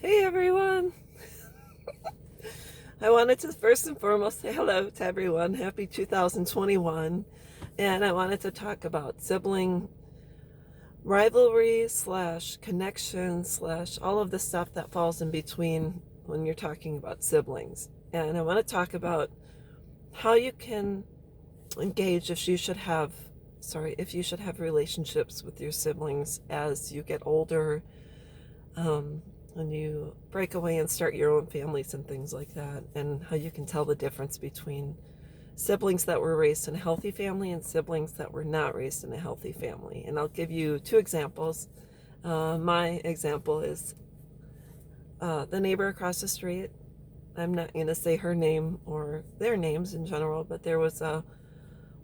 Hey everyone! I wanted to first and foremost say hello to everyone. Happy 2021. And I wanted to talk about sibling rivalry slash connection slash all of the stuff that falls in between when you're talking about siblings. And I want to talk about how you can engage if you should have relationships with your siblings as you get older, when you break away and start your own families and things like that, and how you can tell the difference between siblings that were raised in a healthy family and siblings that were not raised in a healthy family. And I'll give you two examples. My example is the neighbor across the street. I'm not going to say her name or their names in general, but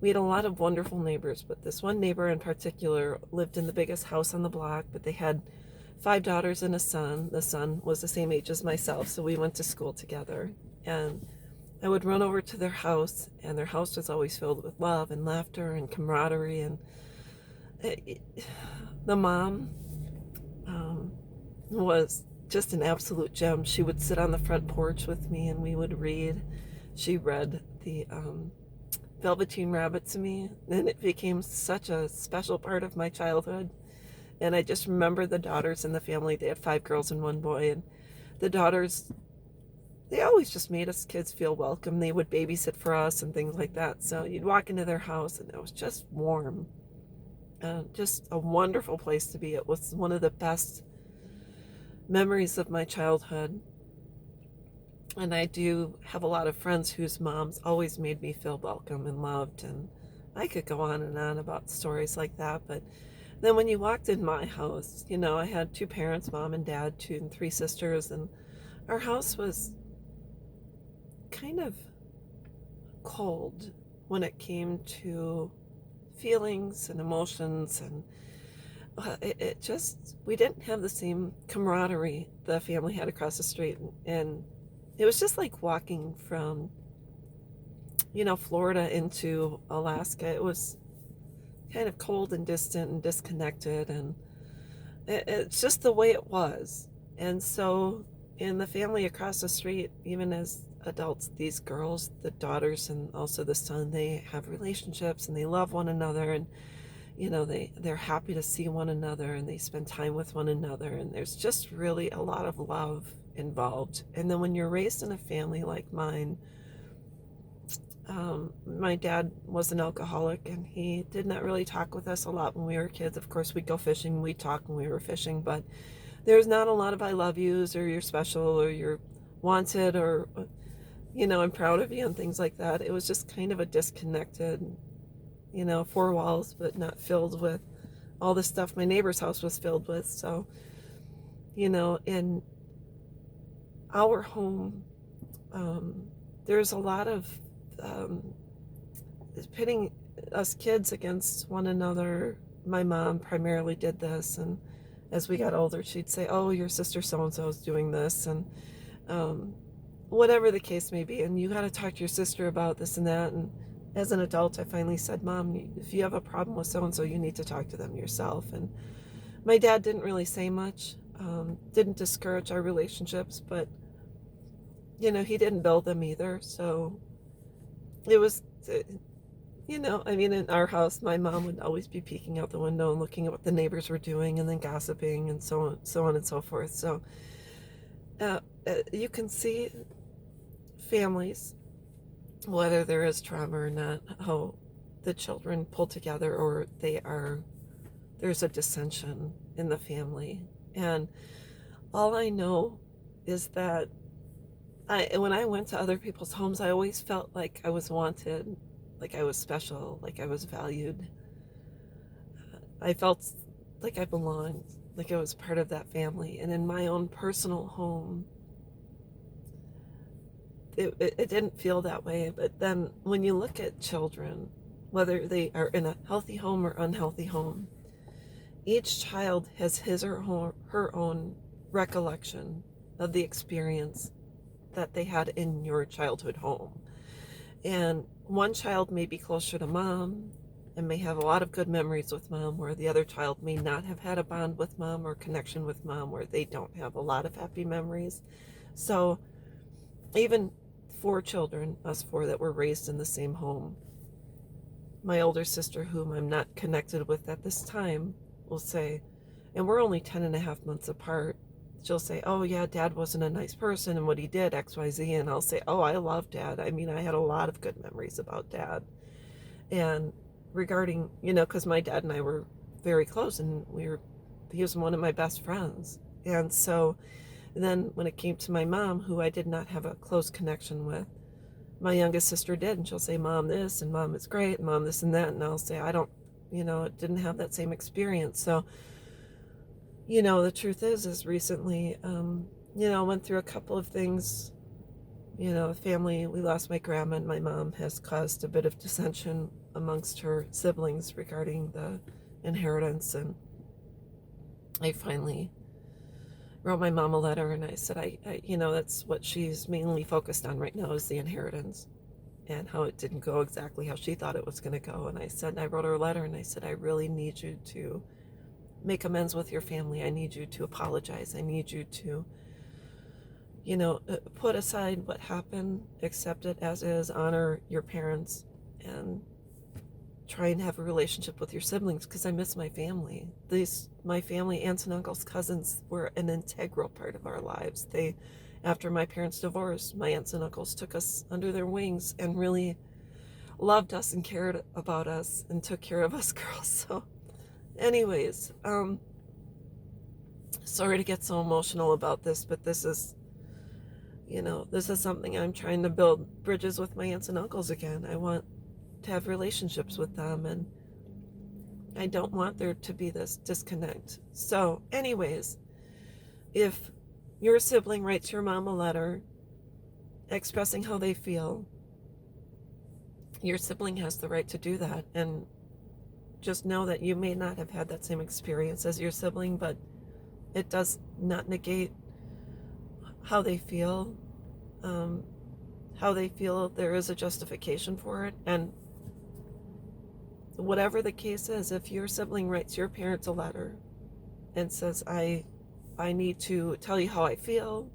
we had a lot of wonderful neighbors, but this one neighbor in particular lived in the biggest house on the block, but they had five daughters and a son. The son was the same age as myself, so we went to school together. And I would run over to their house, and their house was always filled with love and laughter and camaraderie. And the mom was just an absolute gem. She would sit on the front porch with me, and we would read. She read the Velveteen Rabbit to me, and it became such a special part of my childhood. And I just remember the daughters in the family. They had five girls and one boy, and the daughters, they always just made us kids feel welcome. They would babysit for us and things like that. So you'd walk into their house and it was just warm, just a wonderful place to be. It was one of the best memories of my childhood. And I do have a lot of friends whose moms always made me feel welcome and loved. And I could go on and on about stories like that. But then when you walked in my house, I had two parents, mom and dad, two and three sisters. And our house was kind of cold when it came to feelings and emotions. And it just, we didn't have the same camaraderie the family had across the street. And it was just like walking from, Florida into Alaska. It was kind of cold and distant and disconnected, and it's just the way it was. And so in the family across the street, even as adults, these girls, the daughters and also the son, they have relationships and they love one another, and they're happy to see one another, and they spend time with one another, and there's just really a lot of love involved. And then when you're raised in a family like mine, my dad was an alcoholic, and he did not really talk with us a lot when we were kids. Of course, we'd go fishing, we'd talk when we were fishing, but there's not a lot of I love yous or you're special or you're wanted or, I'm proud of you and things like that. It was just kind of a disconnected, four walls, but not filled with all the stuff my neighbor's house was filled with. So, in our home, there's a lot of pitting us kids against one another. My mom primarily did this, and as we got older, she'd say, "Oh, your sister so-and-so is doing this," and whatever the case may be, and you got to talk to your sister about this and that. And as an adult, I finally said, "Mom, if you have a problem with so-and-so, you need to talk to them yourself." And my dad didn't really say much, didn't discourage our relationships, but he didn't build them either. So it was, in our house, my mom would always be peeking out the window and looking at what the neighbors were doing and then gossiping and so on and so forth. So you can see families, whether there is trauma or not, how the children pull together or there's a dissension in the family. And all I know is that when I went to other people's homes, I always felt like I was wanted, like I was special, like I was valued. I felt like I belonged, like I was part of that family. And in my own personal home, it didn't feel that way. But then when you look at children, whether they are in a healthy home or unhealthy home, each child has his or her own recollection of the experience that they had in your childhood home. And one child may be closer to mom, and may have a lot of good memories with mom, where the other child may not have had a bond with mom or connection with mom, where they don't have a lot of happy memories. So even 4 children, us 4 that were raised in the same home, my older sister, whom I'm not connected with at this time, will say, and we're only 10.5 months apart, she'll say, oh yeah, dad wasn't a nice person and what he did, XYZ. And I'll say, oh, I love dad. I mean, I had a lot of good memories about dad. And regarding, because my dad and I were very close, and he was one of my best friends. And so then when it came to my mom, who I did not have a close connection with, my youngest sister did, and she'll say, mom this, and mom is great, and mom this and that, and I'll say, I don't, didn't have that same experience. So, the truth is recently, went through a couple of things, family, we lost my grandma, and my mom has caused a bit of dissension amongst her siblings regarding the inheritance. And I finally wrote my mom a letter, and I said, that's what she's mainly focused on right now, is the inheritance and how it didn't go exactly how she thought it was going to go. And I wrote her a letter, and I said, I really need you to make amends with your family. I need you to apologize. I need you to, put aside what happened, accept it as is, honor your parents, and try and have a relationship with your siblings, because I miss my family. My family, aunts and uncles, cousins, were an integral part of our lives. After my parents divorced, my aunts and uncles took us under their wings and really loved us and cared about us and took care of us girls. So anyways, sorry to get so emotional about this, but this is something I'm trying to build bridges with my aunts and uncles again. I want to have relationships with them, and I don't want there to be this disconnect. So anyways, if your sibling writes your mom a letter expressing how they feel, your sibling has the right to do that. And just know that you may not have had that same experience as your sibling, but it does not negate how they feel. There is a justification for it. And whatever the case is, if your sibling writes your parents a letter and says, I need to tell you how I feel,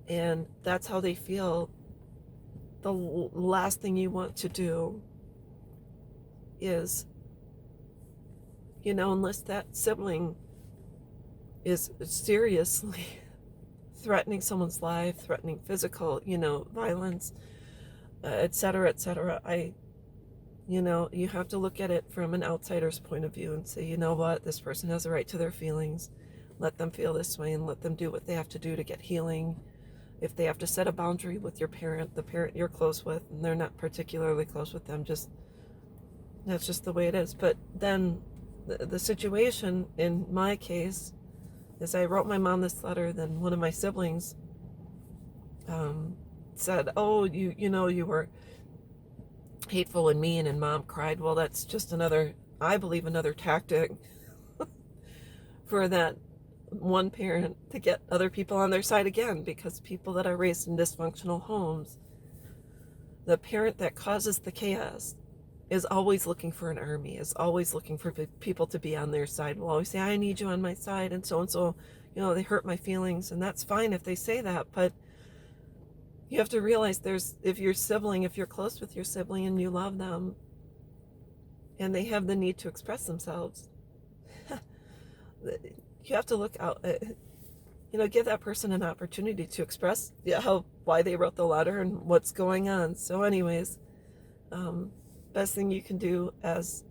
and that's how they feel, the last thing you want to do is, unless that sibling is seriously threatening someone's life, threatening physical, violence, et cetera, you have to look at it from an outsider's point of view and say, you know what, this person has a right to their feelings. Let them feel this way and let them do what they have to do to get healing. If they have to set a boundary with your parent, the parent you're close with, and they're not particularly close with them, that's just the way it is. But then the situation in my case is, I wrote my mom this letter, then one of my siblings said, oh, you were hateful and mean, and mom cried. Well, that's just another tactic for that one parent to get other people on their side again, because people that are raised in dysfunctional homes, the parent that causes the chaos is always looking for an army, is always looking for people to be on their side, will always say, I need you on my side, and so, they hurt my feelings. And that's fine if they say that, but you have to realize if you're close with your sibling and you love them, and they have the need to express themselves, you have to look out, give that person an opportunity to express why they wrote the letter and what's going on. So anyways, best thing you can do, as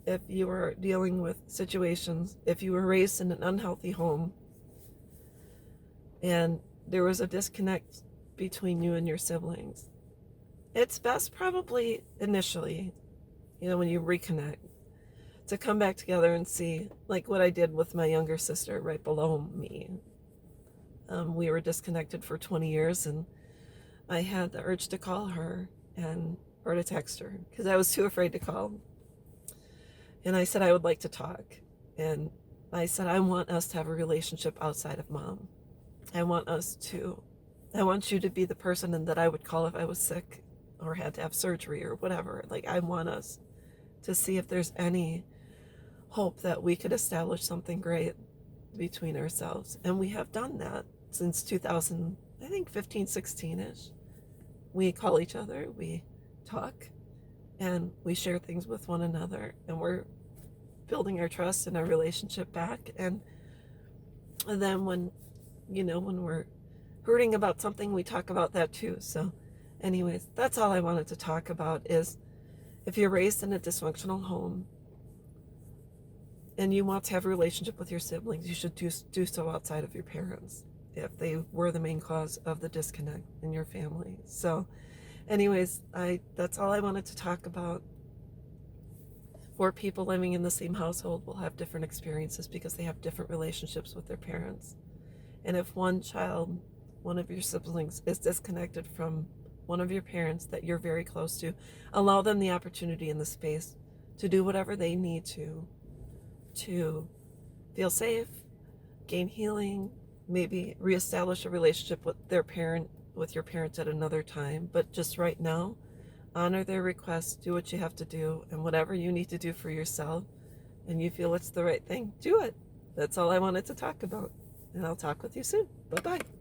if you are dealing with situations, if you were raised in an unhealthy home and there was a disconnect between you and your siblings, it's best probably initially, when you reconnect, to come back together and see, like what I did with my younger sister right below me. We were disconnected for 20 years, and I had the urge to call her or to text her, because I was too afraid to call. And I said I would like to talk. And I said, I want us to have a relationship outside of mom. I want you to be the person that I would call if I was sick or had to have surgery or whatever. Like, I want us to see if there's any hope that we could establish something great between ourselves. And we have done that since 2000, I think 15, 16-ish. We call each other, we talk, and we share things with one another, and we're building our trust and our relationship back. And then when we're hurting about something, we talk about that too. So anyways, that's all I wanted to talk about, is if you're raised in a dysfunctional home and you want to have a relationship with your siblings, you should do so outside of your parents if they were the main cause of the disconnect in your family. So anyways, that's all I wanted to talk about. 4 people living in the same household will have different experiences because they have different relationships with their parents. And if one of your siblings is disconnected from one of your parents that you're very close to, allow them the opportunity and the space to do whatever they need to feel safe, gain healing, maybe reestablish a relationship with your parents at another time. But just right now, honor their requests, do what you have to do, and whatever you need to do for yourself and you feel it's the right thing, do it. That's all I wanted to talk about. And I'll talk with you soon. Bye-bye.